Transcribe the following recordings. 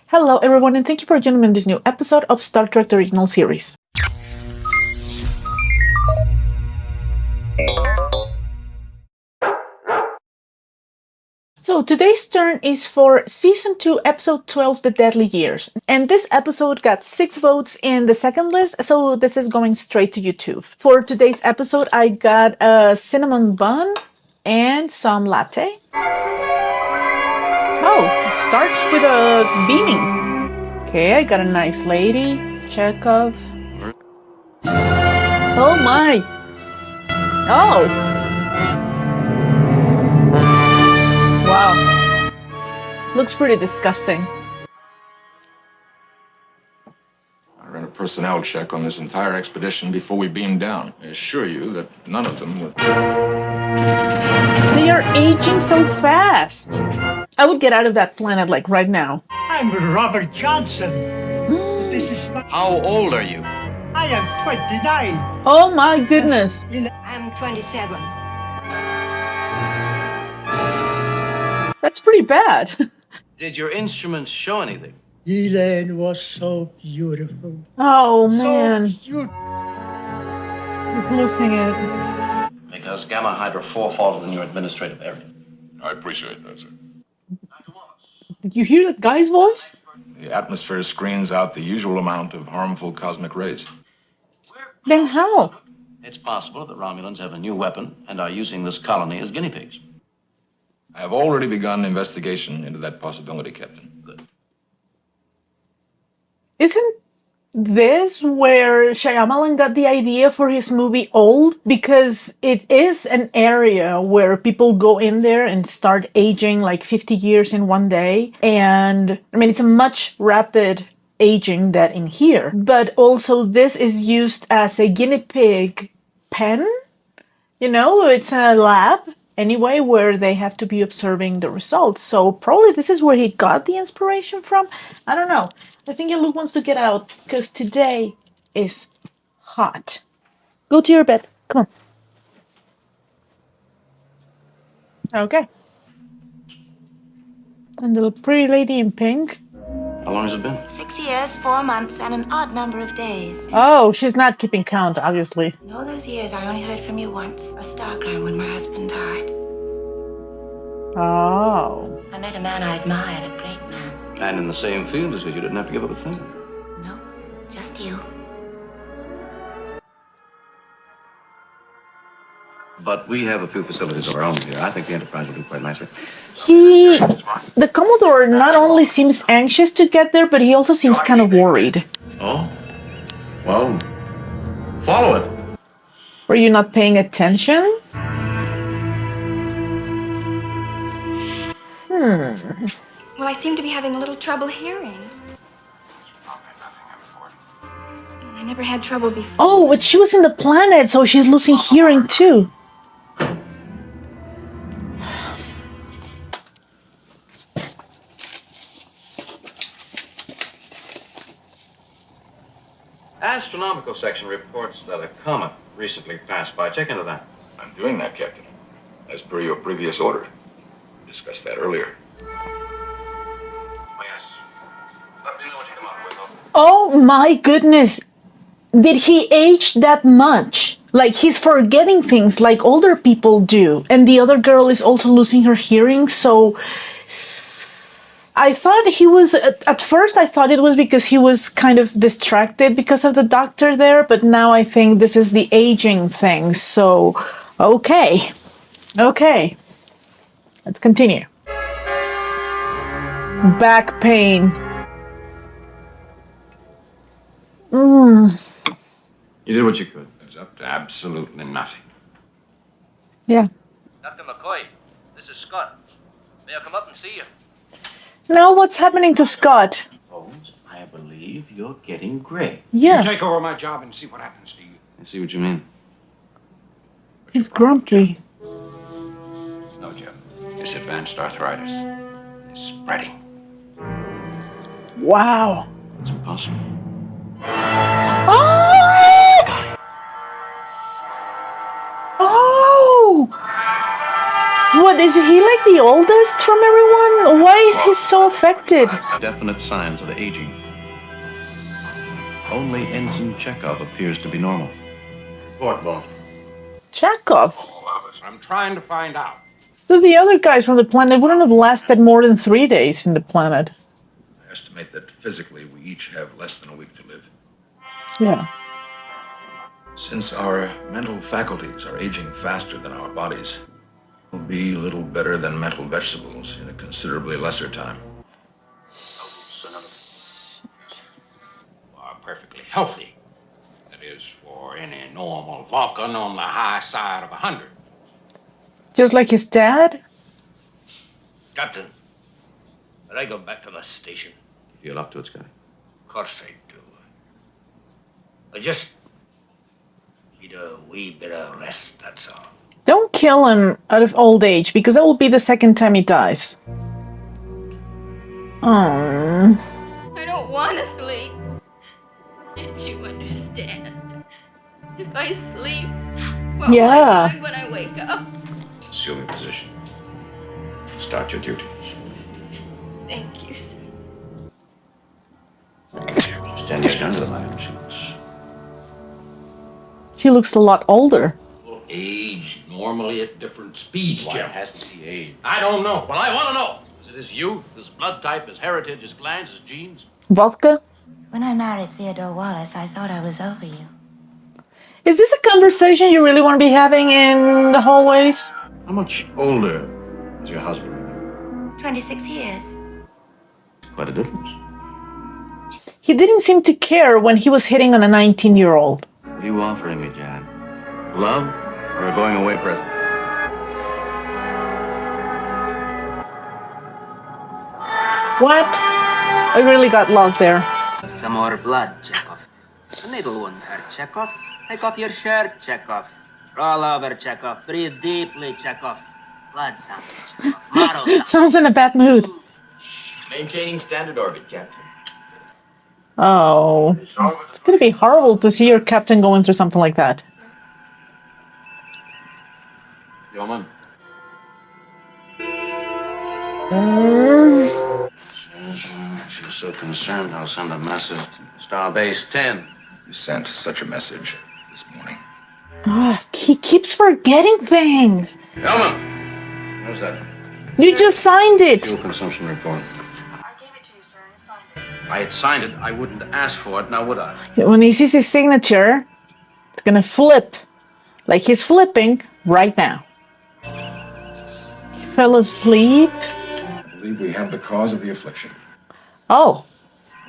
Hello everyone and thank you for joining me in this new episode of Star Trek The Original Series. So today's turn is for Season 2, Episode 12, The Deadly Years. And this episode got 6 votes in the second list, so this is going straight to YouTube. For today's episode, I got a cinnamon bun and some latte. Oh, it starts with a beaming. Okay, I got a nice lady. Chekhov. Oh my! Oh! Wow. Looks pretty disgusting. I ran a personnel check on this entire expedition before we beamed down. I assure you that none of them would. They are aging so fast. I would get out of that planet like right now. I'm Robert Johnson. This is my... How old are you? I am 29. Oh my goodness. I'm 27. That's pretty bad. Did your instruments show anything? Elaine was so beautiful. Oh man. So cute. He's losing it. Because Gamma Hydra 4 falls within your administrative area. I appreciate that, sir. Did you hear that guy's voice? The atmosphere screens out the usual amount of harmful cosmic rays. Then how? It's possible that Romulans have a new weapon and are using this colony as guinea pigs. I have already begun investigation into that possibility, Captain. Good. Isn't this where Shyamalan got the idea for his movie Old? Because it is an area where people go in there and start aging like 50 years in one day. And I mean, it's a much rapid aging than in here. But also this is used as a guinea pig pen. You know, it's a lab anyway where they have to be observing the results. So probably this is where he got the inspiration from. I don't know. I think Luke wants to get out because today is hot. Go to your bed. Come on. Okay. And the pretty lady in pink. How long has it been? 6 years, 4 months, and an odd number of days. Oh, she's not keeping count, obviously. In all those years, I only heard from you once. A stargram when my husband died. Oh. I met a man I admired, a great man. And in the same field as you didn't have to give up a thing. No, just you. But we have a few facilities of our own here. I think the Enterprise will do quite nicely. The Commodore not only seems anxious to get there, but he also seems kind of worried. Oh? Well, follow it. Were you not paying attention? Well, I seem to be having a little trouble hearing. I never had trouble before. Oh, but she was in the planet, so she's losing hearing too. Astronomical section reports that a comet recently passed by. Check into that. I'm doing that, Captain. As per your previous order. Discussed that earlier. Oh, yes. Let me know what you come up with. Oh my goodness. Did he age that much? Like he's forgetting things like older people do. And the other girl is also losing her hearing, so I thought he was, at first I thought it was because he was kind of distracted because of the doctor there, but now I think this is the aging thing, so okay. Okay. Let's continue. Back pain. You did what you could. It's up to absolutely nothing. Yeah. Dr. McCoy, this is Scott. May I come up and see you? Now what's happening to Scott? Holmes, I believe you're getting gray. Yeah, You take over my job and see what happens to you. I see what you mean. he's grumpy. No, Jeff. This advanced arthritis is spreading. Wow. It's impossible. Oh! Oh! What, is he like the oldest from everyone? Why is he so affected? Definite signs of aging. Only Ensign Chekhov appears to be normal. Report, Bond. Chekhov. I'm trying to find out. So the other guys from the planet wouldn't have lasted more than 3 days in the planet. I estimate that physically we each have less than a week to live. Yeah. Since our mental faculties are aging faster than our bodies, we'll be little better than mental vegetables in a considerably lesser time. Are perfectly healthy. That is, for any normal Vulcan on the high side of 100. Just like his dad? Captain, will I go back to the station? You feel up to it, Scotty? Of course I do. I just need a wee bit of rest, that's all. Don't kill him out of old age, because that will be the second time he dies. Oh. I don't want to sleep. Can't you understand? If I sleep, what will I find when I wake up? Assume your position. Start your duties. Thank you, sir. Stand your gun to the light machines. She looks a lot older. People age normally at different speeds, Why Jim. hasn't he aged? I don't know. Well, I want to know. Is it his youth, his blood type, his heritage, his glands, his genes? Vodka? When I married Theodore Wallace, I thought I was over you. Is this a conversation you really want to be having in the hallways? How much older is your husband? 26 years. Quite a difference. He didn't seem to care when he was hitting on a 19-year-old. What are you offering me, Jan? Love or a going away present? What? I really got lost there. Some more blood, Chekhov. A needle wound hurt, Chekhov. Take off your shirt, Chekhov. Roll over, Chekhov. Breathe deeply, Chekhov. Blood sound, Chekhov. Motto sound. Someone's in a bad mood. Maintaining standard orbit, Captain. Oh. It's gonna be horrible to see your captain going through something like that. Yeoman. If you're so concerned, I'll send a message to Starbase 10. You sent such a message this morning. He keeps forgetting things. Yeoman! Where's that? You just signed it. Fuel consumption report. I gave it to you, sir, and signed it. If I had signed it, I wouldn't ask for it, now would I? When he sees his signature, it's gonna flip. Like he's flipping right now. He fell asleep. I believe we have the cause of the affliction. Oh.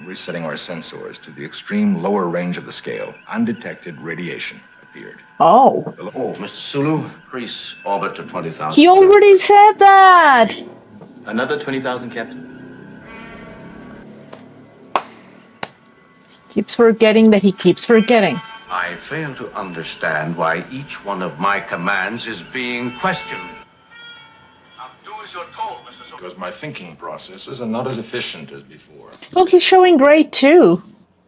Resetting our sensors to the extreme lower range of the scale, undetected radiation appeared. Oh. Oh, Mr. Sulu, increase orbit to 20,000. He already said that. Another 20,000, Captain. Keeps forgetting that he keeps forgetting. I fail to understand why each one of my commands is being questioned. Now do as you're told, Mr. Because my thinking processes are not as efficient as before. Oh, he's showing great too.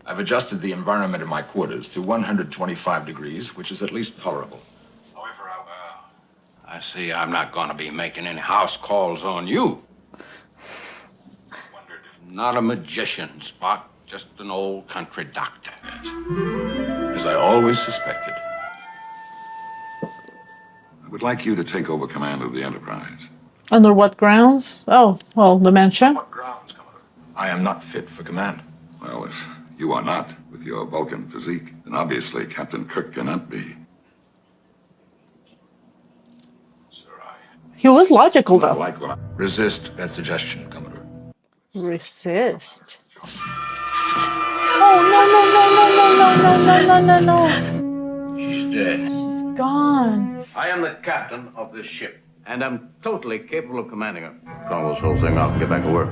I've adjusted the environment in my quarters to 125 degrees, which is at least tolerable. However, I see I'm not going to be making any house calls on you. Wondered if not a magician, Spock, just an old country doctor. As I always suspected. I would like you to take over command of the Enterprise. Under what grounds? Oh, well, dementia. What grounds, Commodore? I am not fit for command. Well, if you are not, with your Vulcan physique, then obviously Captain Kirk cannot be. Sir, He was logical though. Like what resist that suggestion, Commodore. Resist. Oh no no no no no no no no no! She's dead. He's gone. I am the captain of this ship, and I'm totally capable of commanding her. Throw this whole thing off and get back to work.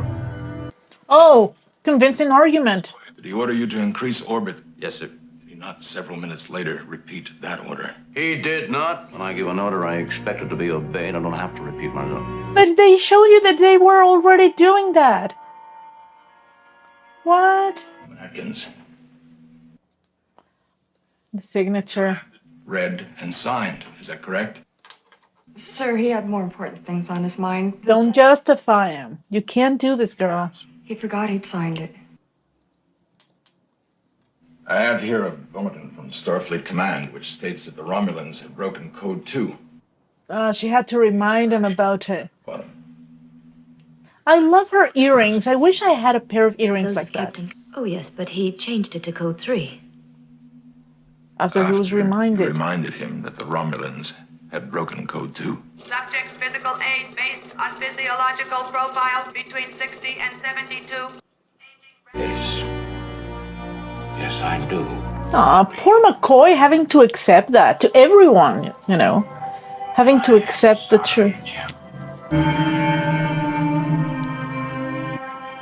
Oh, convincing argument. Did he order you to increase orbit? Yes, sir. Did he not several minutes later repeat that order? He did not. When I give an order, I expect it to be obeyed. I don't have to repeat myself. But they showed you that they were already doing that. What? Atkins. The signature. Read and signed. Is that correct? Sir, he had more important things on his mind. Don't justify him. You can't do this, girl. He forgot he'd signed it. I have here a bulletin from Starfleet Command, which states that the Romulans have broken Code 2. She had to remind him about it. What? I love her earrings. I wish I had a pair of earrings Those like that. Captain. Oh, yes, but he changed it to Code 3. After he was reminded. You reminded him that the Romulans had broken Code 2. Subject's physical age based on physiological profile between 60 and 72. Yes. Yes, I do. Aw, poor McCoy having to accept that. To everyone, you know. Having to accept the truth.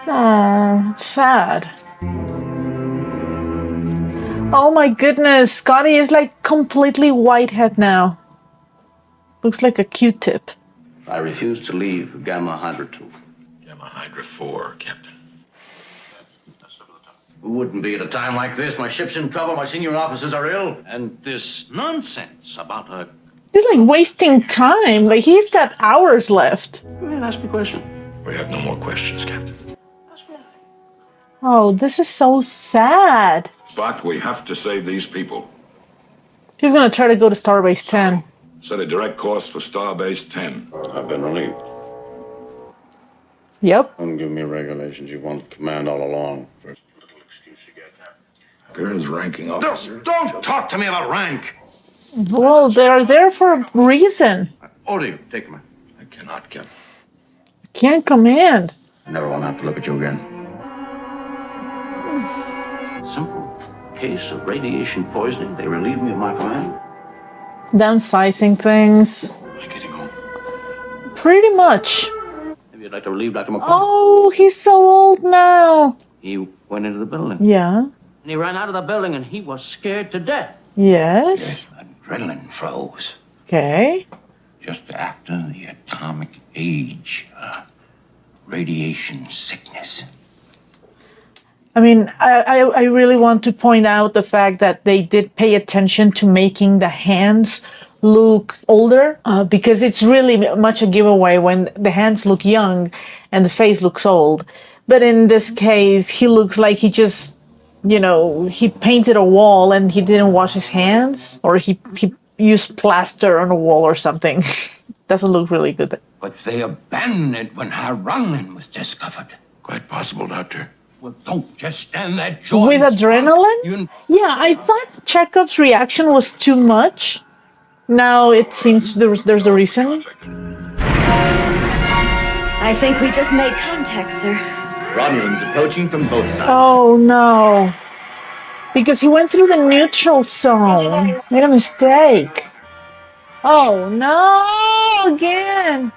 Oh, it's sad. Oh my goodness, Scotty is like completely whitehead now. Looks like a Q-tip. I refuse to leave Gamma Hydra 2. Gamma Hydra 4, Captain. Who wouldn't be at a time like this? My ship's in trouble, my senior officers are ill, and this nonsense about a... He's like wasting time. Like he's got hours left. Go ahead, ask me a question. We have no more questions, Captain. Oh, this is so sad. But we have to save these people. He's gonna try to go to Starbase 10. Set a direct course for Starbase 10. I've been relieved. Yep. Don't give me regulations. You want command all along. First little excuse you get. Appearance ranking officer. Don't talk to me about rank. Well, they're there for a reason. Order you. Take command. I cannot, Captain. Can't command. I never want to have to look at you again. Simple case of radiation poisoning. They relieve me of my command. Downsizing things. Am I getting home? Pretty much. Maybe you'd like to relieve Dr. McCoy. Oh, he's so old now. He went into the building. Yeah. And he ran out of the building and he was scared to death. Yes. Adrenaline froze. Okay. Just after the atomic age. Radiation sickness. I mean, I really want to point out the fact that they did pay attention to making the hands look older because it's really much a giveaway when the hands look young and the face looks old. But in this case, he looks like he just, you know, he painted a wall and he didn't wash his hands, or he used plaster on a wall or something. Doesn't look really good. But they abandoned it when Harunlin was discovered. Quite possible, Doctor. Well, don't just stand there, George. With adrenaline? Yeah, I thought Chekhov's reaction was too much. Now it seems there's a reason. I think we just made contact, sir. Romulans approaching from both sides. Oh no. Because he went through the neutral zone. Made a mistake. Oh no, again.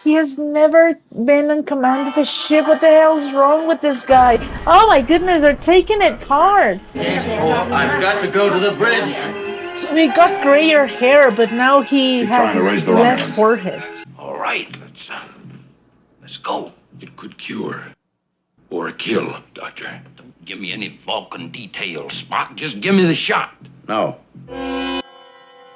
He has never been in command of a ship. What the hell is wrong with this guy? Oh my goodness, they're taking it hard. I've got to go to the bridge. So he got grayer hair, but now he has less forehead. All right, let's go. It could cure or kill, Doctor. Don't give me any Vulcan details, Spock. Just give me the shot. No.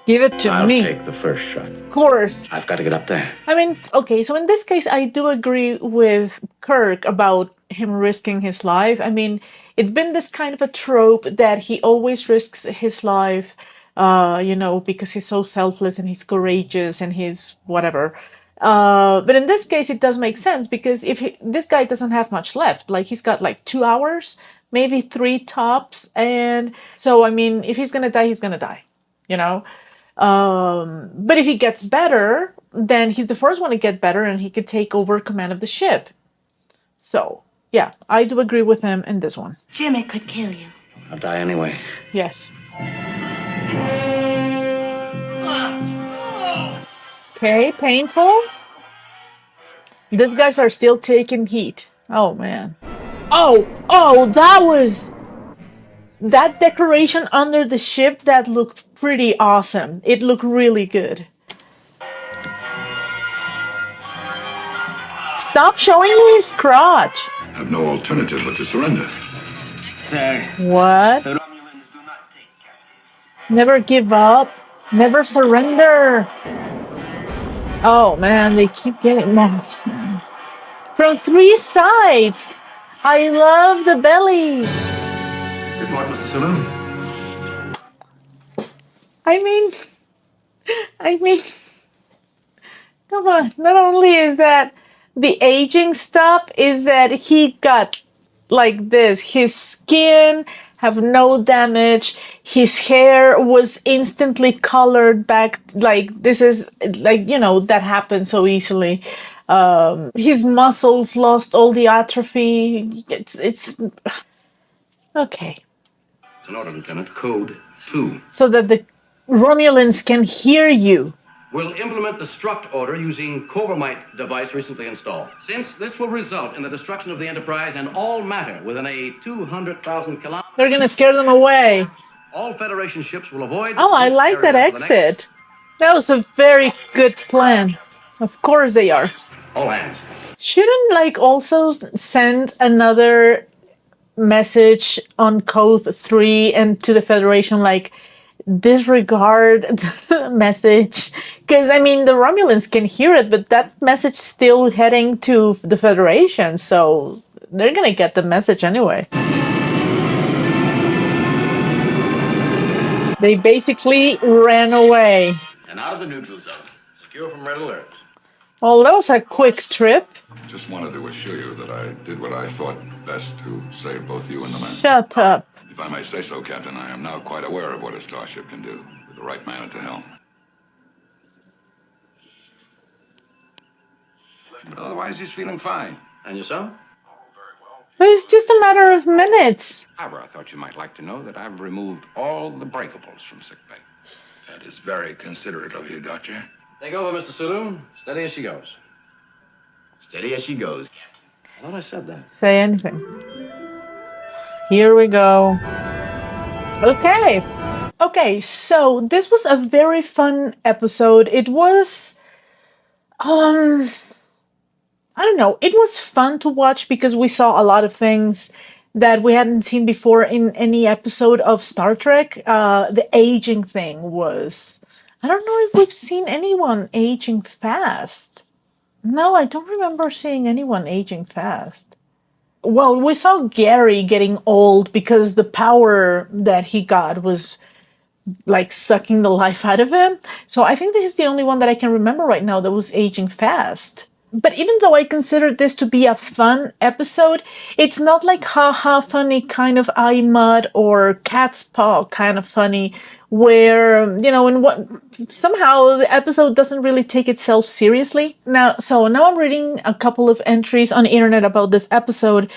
Give it to I'll me. take the first shot. Of course. I've got to get up there. I mean, okay, so in this case, I do agree with Kirk about him risking his life. I mean, it's been this kind of a trope that he always risks his life, you know, because he's so selfless and he's courageous and he's whatever. But in this case, it does make sense because this guy doesn't have much left. Like, he's got like 2 hours, maybe 3 tops. And so, I mean, if he's going to die, he's going to die, you know? But if he gets better, then he's the first one to get better and he could take over command of the ship. So, yeah, I do agree with him in this one. Jim, it could kill you. I'll die anyway. Yes. Okay, painful. These guys are still taking heat. Oh, man. Oh, that decoration under the ship, that looked pretty awesome. It looked really good. Stop showing me his crotch. Have no alternative but to surrender. Sir. What? The Romulans do not take captives. Never give up. Never surrender. Oh man, they keep getting more. From 3 sides. I love the belly. Report, Mr. Saloon. I mean, come on. Not only is that the aging stuff, is that he got like this. His skin have no damage. His hair was instantly colored back. Like this is like, you know, that happens so easily. His muscles lost all the atrophy. It's okay. It's an order, Lieutenant. Code 2. So that the Romulans can hear you. We'll implement the struct order using Cobromite device recently installed. Since this will result in the destruction of the Enterprise and all matter within a 200,000 kilometers. They're gonna scare them away. All Federation ships will avoid. Oh, I like that exit. That was a very good plan. Of course they are. All hands. Shouldn't like also send another message on code 3 and to the Federation like disregard the message, because I mean the Romulans can hear it, but that message still heading to the Federation, so they're gonna get the message anyway. They basically ran away. And out of the neutral zone. Secure from red alert. Well, that was a quick trip. Just wanted to assure you that I did what I thought best to save both you and the men. Shut up. If I may say so, Captain, I am now quite aware of what a starship can do with the right man at the helm. But otherwise, he's feeling fine. And yourself? But it's just a matter of minutes. However, I thought you might like to know that I've removed all the breakables from sickbay. That is very considerate of you, Doctor. Take over, Mr. Saloon. Steady as she goes. Steady as she goes. I thought I said that. Say anything. Here we go. Okay, so this was a very fun episode. It was I don't know, it was fun to watch because we saw a lot of things that we hadn't seen before in any episode of Star Trek. The aging thing was, I don't know if we've seen anyone aging fast. No, I don't remember seeing anyone aging fast. Well, we saw Gary getting old because the power that he got was like sucking the life out of him. So I think this is the only one that I can remember right now that was aging fast. But even though I consider this to be a fun episode, it's not like haha funny kind of eye mud or cat's paw kind of funny, where, you know, in what somehow the episode doesn't really take itself seriously. Now I'm reading a couple of entries on the internet about this episode,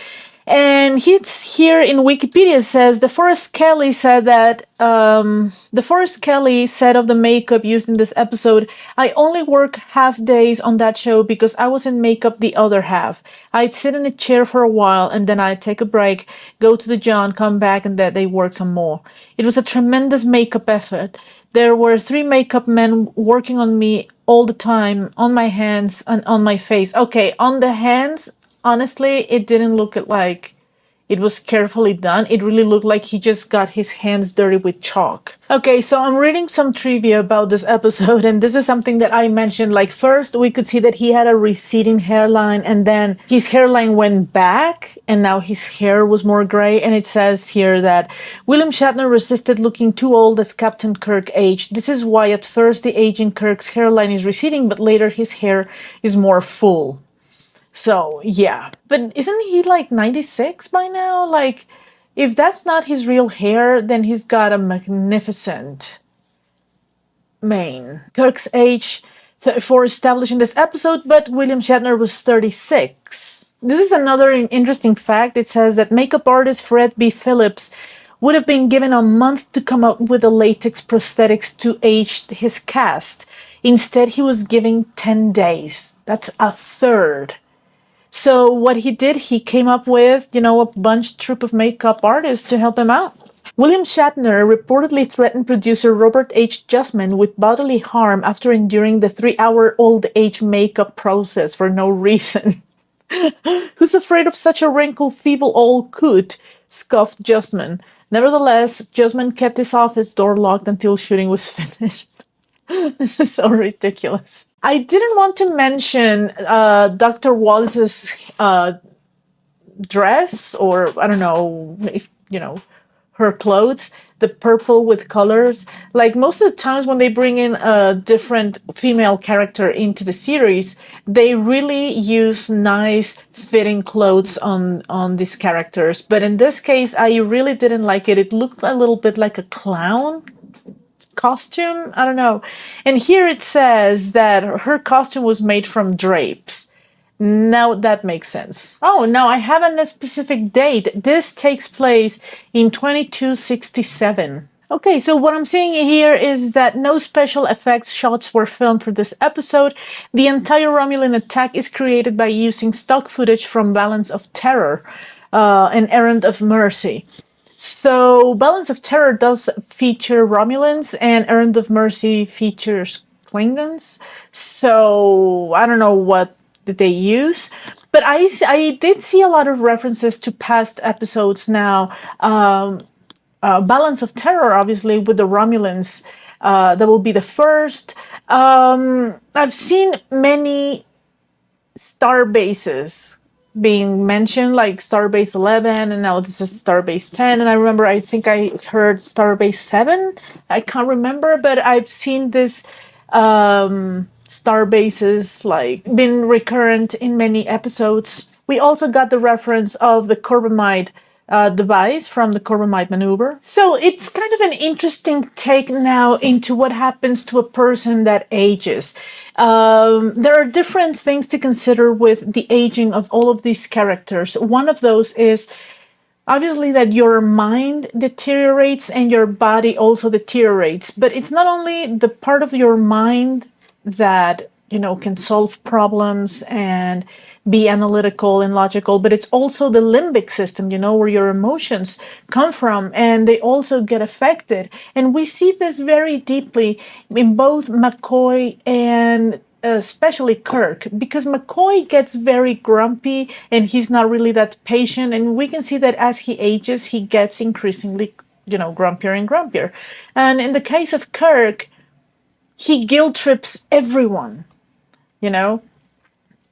and here in Wikipedia says DeForest Kelley said that DeForest Kelley said of the makeup used in this episode, "I only work half days on that show because I was in makeup the other half. I'd sit in a chair for a while and then I'd take a break, go to the John, come back, and then they work some more. It was a tremendous makeup effort. There were 3 makeup men working on me all the time, on my hands and on my face." Okay, on the hands, honestly, it didn't look like it was carefully done. It really looked like he just got his hands dirty with chalk. Okay, so I'm reading some trivia about this episode, and this is something that I mentioned. Like, first, we could see that he had a receding hairline, and then his hairline went back, and now his hair was more gray. And it says here that William Shatner resisted looking too old as Captain Kirk aged. This is why at first the aging Kirk's hairline is receding, but later his hair is more full. So, yeah. But isn't he like 96 by now? Like, if that's not his real hair, then he's got a magnificent mane. Kirk's age, 34, established in this episode, but William Shatner was 36. This is another interesting fact. It says that makeup artist Fred B. Phillips would have been given a month to come up with the latex prosthetics to age his cast. Instead, he was given 10 days. That's a third. So what he did, he came up with, a troop of makeup artists to help him out. William Shatner reportedly threatened producer Robert H. Justman with bodily harm after enduring the 3-hour old age makeup process for no reason. Who's afraid of such a wrinkled, feeble old coot? scoffed Justman. Nevertheless, Justman kept his office door locked until shooting was finished. This is so ridiculous. I didn't want to mention Dr. Wallace's dress, or I don't know if her clothes, the purple with colors. Like most of the times when they bring in a different female character into the series, they really use nice fitting clothes on these characters. But in this case, I really didn't like it. It looked a little bit like a clown costume. I don't know. And here it says that her costume was made from drapes. Now that makes sense. Oh, no, I haven't a specific date. This takes place in 2267. Okay, so what I'm seeing here is that no special effects shots were filmed for this episode. The entire Romulan attack is created by using stock footage from Balance of Terror, and Errand of Mercy. So Balance of Terror does feature Romulans, and Errand of Mercy features Klingons. So I don't know what did they use, but I did see a lot of references to past episodes now. Balance of Terror, obviously, with the Romulans. That will be the first. I've seen many star bases being mentioned, like Starbase 11, and now this is Starbase 10. And I remember, I think I heard Starbase 7. I can't remember, but I've seen this star bases like been recurrent in many episodes. We also got the reference of the Corbomite device from the Corbomite maneuver. So it's kind of an interesting take now into what happens to a person that ages. There are different things to consider with the aging of all of these characters. One of those is obviously that your mind deteriorates and your body also deteriorates, but it's not only the part of your mind that, can solve problems and be analytical and logical, but it's also the limbic system, where your emotions come from, and they also get affected. And we see this very deeply in both McCoy and especially Kirk, because McCoy gets very grumpy and he's not really that patient, and we can see that as he ages, he gets increasingly, grumpier and grumpier. And in the case of Kirk, he guilt trips everyone,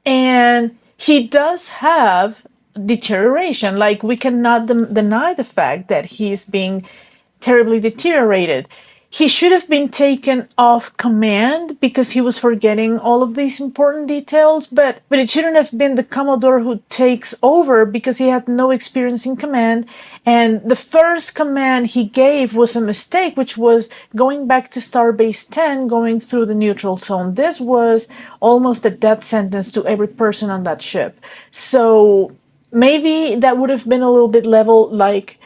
and he does have deterioration. Like, we cannot deny the fact that he's being terribly deteriorated. He should have been taken off command because he was forgetting all of these important details, but it shouldn't have been the Commodore who takes over because he had no experience in command. And the first command he gave was a mistake, which was going back to Starbase 10, going through the neutral zone. This was almost a death sentence to every person on that ship. So maybe that would have been a little bit level, like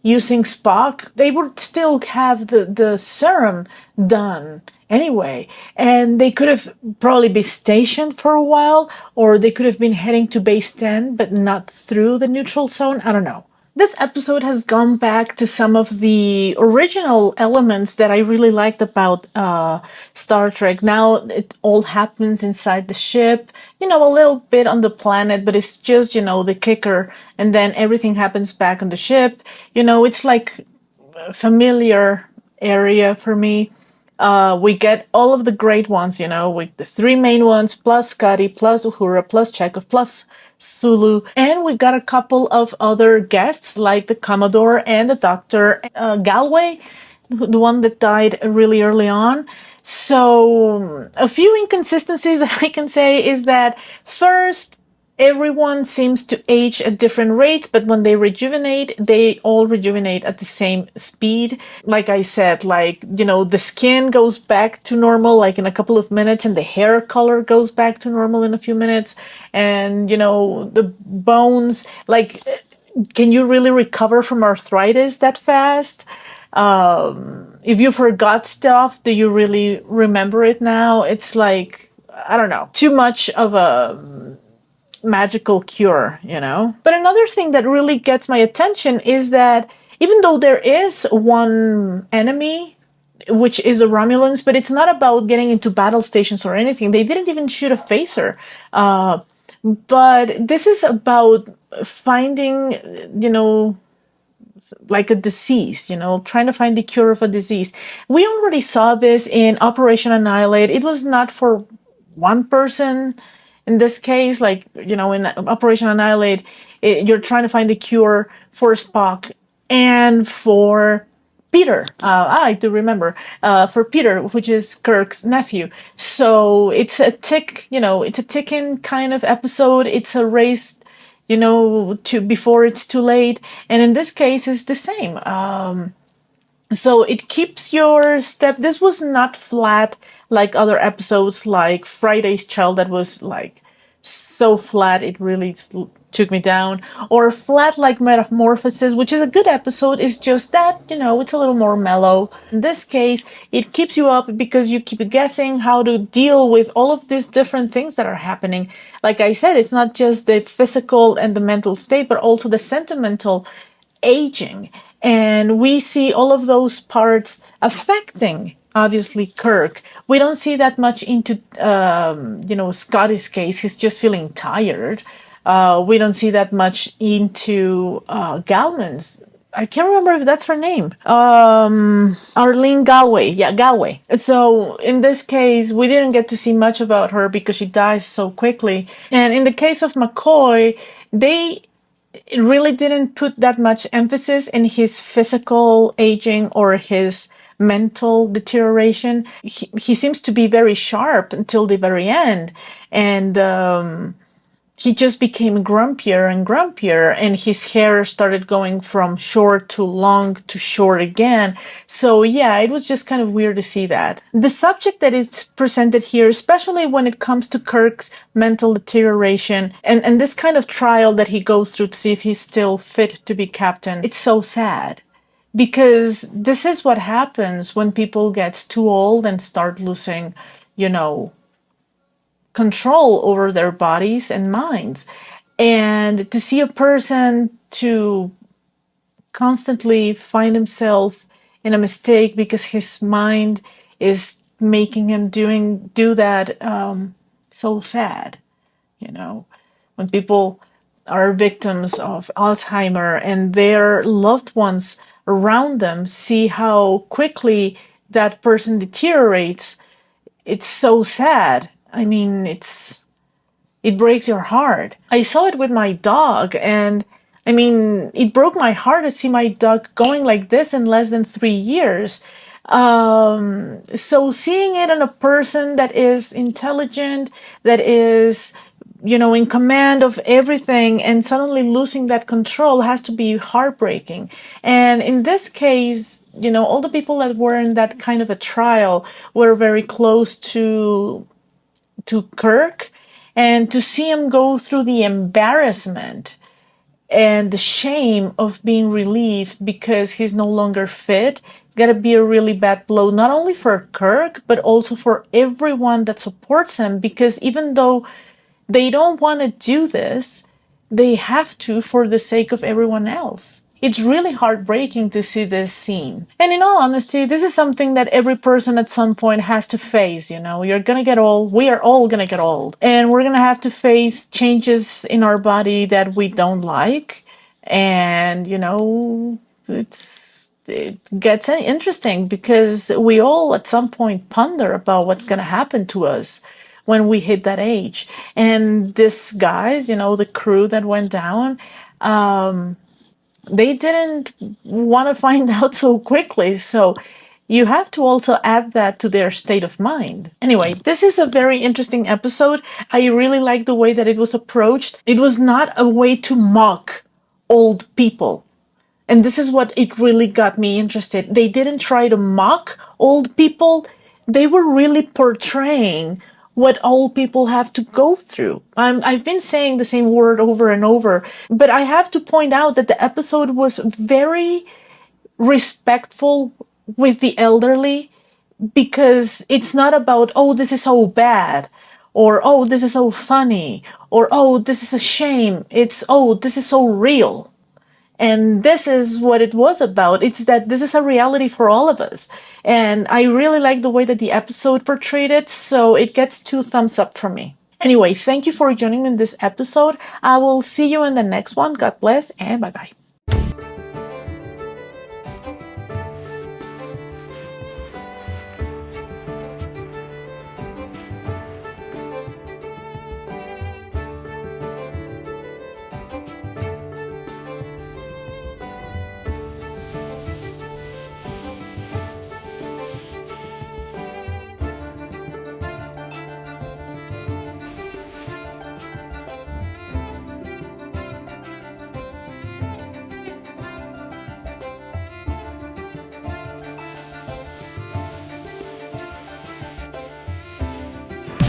using Spock. They would still have the serum done anyway, and they could have probably been stationed for a while, or they could have been heading to base 10 but not through the neutral zone. I don't know. This episode has gone back to some of the original elements that I really liked about Star Trek. Now it all happens inside the ship, a little bit on the planet, but it's just, the kicker, and then everything happens back on the ship. It's like a familiar area for me. We get all of the great ones, with the three main ones, plus Scotty, plus Uhura, plus Chekhov, plus Sulu, and we got a couple of other guests like the Commodore and the Dr. Galway, the one that died really early on. So a few inconsistencies that I can say is that first, everyone seems to age at different rates, but when they rejuvenate, they all rejuvenate at the same speed. Like I said, the skin goes back to normal like in a couple of minutes, and the hair color goes back to normal in a few minutes. And, the bones, can you really recover from arthritis that fast? If you forgot stuff, do you really remember it now? It's like, I don't know, too much of a magical cure, But another thing that really gets my attention is that even though there is one enemy, which is the Romulans, but it's not about getting into battle stations or anything. They didn't even shoot a phaser. But this is about finding, like a disease, trying to find the cure of a disease. We already saw this in Operation Annihilate. It was not for one person in this case, like, in Operation Annihilate, you're trying to find a cure for Spock and for Peter. I do remember, for Peter, which is Kirk's nephew. So it's a it's a ticking kind of episode. It's a race, to before it's too late. And in this case, it's the same. So it keeps your step. This was not flat like other episodes, like Friday's Child, that was like so flat it really took me down, or flat like Metamorphosis, which is a good episode. It's just that, it's a little more mellow. In this case, it keeps you up because you keep guessing how to deal with all of these different things that are happening. Like I said, it's not just the physical and the mental state, but also the sentimental aging. And we see all of those parts affecting, obviously, Kirk. We don't see that much into, Scotty's case. He's just feeling tired. We don't see that much into Galman's. I can't remember if that's her name. Arlene Galway. Yeah, Galway. So in this case, we didn't get to see much about her because she dies so quickly. And in the case of McCoy, they really didn't put that much emphasis in his physical aging or his mental deterioration. He seems to be very sharp until the very end. And he just became grumpier and grumpier, and his hair started going from short to long to short again. So yeah, it was just kind of weird to see that. The subject that is presented here, especially when it comes to Kirk's mental deterioration and this kind of trial that he goes through to see if he's still fit to be captain, it's so sad. Because this is what happens when people get too old and start losing, control over their bodies and minds. And to see a person to constantly find himself in a mistake because his mind is making him do that, so sad. When people are victims of Alzheimer and their loved ones around them see how quickly that person deteriorates, it's so sad. I mean, it breaks your heart. I saw it with my dog, and I mean, it broke my heart to see my dog going like this in less than 3 years. So seeing it in a person that is intelligent, that is, in command of everything, and suddenly losing that control has to be heartbreaking. And in this case, all the people that were in that kind of a trial were very close to Kirk, and to see him go through the embarrassment and the shame of being relieved because he's no longer fit, it's got to be a really bad blow, not only for Kirk, but also for everyone that supports him, because even though they don't want to do this, they have to for the sake of everyone else. It's really heartbreaking to see this scene. And in all honesty, this is something that every person at some point has to face, You're gonna get old. We are all gonna get old. And we're gonna have to face changes in our body that we don't like. And, it gets interesting because we all at some point ponder about what's gonna happen to us when we hit that age. And these guys, the crew that went down, they didn't want to find out so quickly. So you have to also add that to their state of mind. Anyway, this is a very interesting episode. I really like the way that it was approached. It was not a way to mock old people. And this is what it really got me interested. They didn't try to mock old people. They were really portraying what old people have to go through. I've been saying the same word over and over, but I have to point out that the episode was very respectful with the elderly, because it's not about, oh, this is so bad, or oh, this is so funny, or oh, this is a shame. It's, oh, this is so real. And this is what it was about. It's that this is a reality for all of us. And I really like the way that the episode portrayed it, so it gets 2 thumbs up from me. Anyway, thank you for joining me in this episode. I will see you in the next one. God bless, and bye-bye.